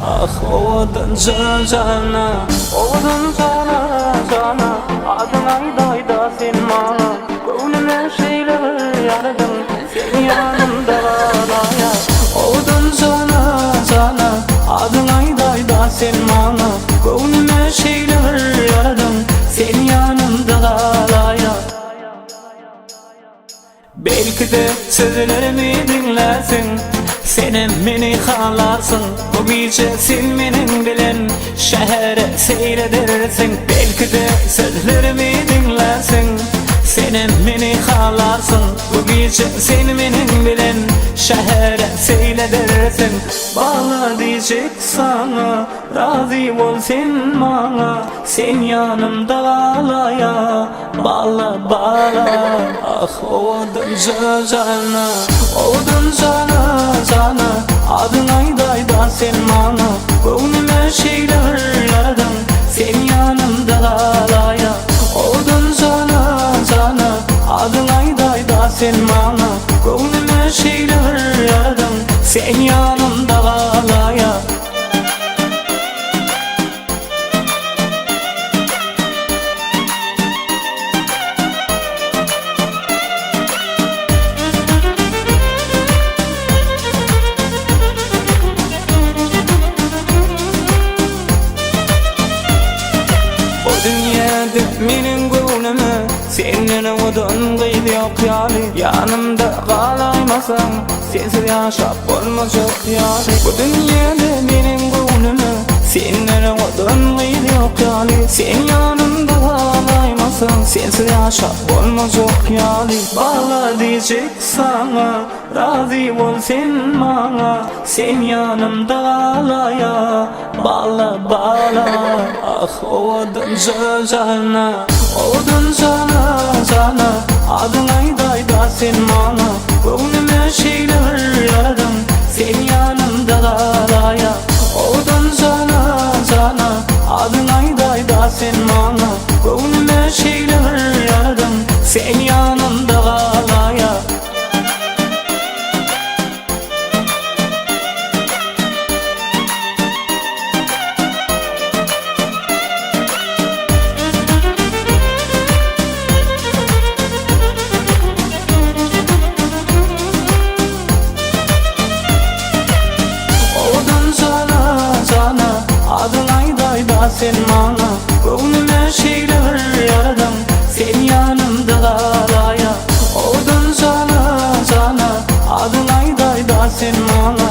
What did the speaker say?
Ah ovadan cana, ovadan cana adın aydayda sen bana. Gönlüme şeyler yaradın, sen yanımda kalaya. Ovadan cana adın aydayda sen bana. Gönlüme şeyler yaradın, sen yanımda kalaya. Belki de sözlerimi dinlersin, sen beni xalarsın. Bu gece sen benim bilen şehre seyredersin. Belki de sözlerimi dinlersin, sen beni xalarsın. Bu gece sen benim bilen şehre seyredersin. Bağla diyecek sana, razı ol sen bana. Sen yanımda kalaya, bağla bağla. Ah ovadan cana, ovadan cana adın aydayda sen bana. Gönlüme şeyler yaradın, sen yanımda kalaya. Ovadan cana adın aydayda sen bana. Gönlüme şeyler yaradın, sen yanımda kalaya. Dünyada menin gönlüme senin odan gıydı yok yani. Yanımda kalaymasan sensiz yaşap olmayacak yani. Bu dünyada menin gönlüme senin odan gıydı yok yani. Sen yanımda kalaymasan sensiz yaşap olmayacak yani. Bağla diyecek sana, razı ol sen bana. Sen yanımda kalaya, bağla bağla. Ah ovadan cana, ovadan cana adın aydayda sen bana. Gönlüme şeyler yaradın, sen yanımda kalaya. Ovadan cana adın aydayda sen bana. Gönlüme şeyler yaradın, sen yanımda kalaya. Adın aydayda sen bana. Gönlüme şeyler yaradın, sen yanımda kalaya. Ovadan cana adın aydayda sen bana.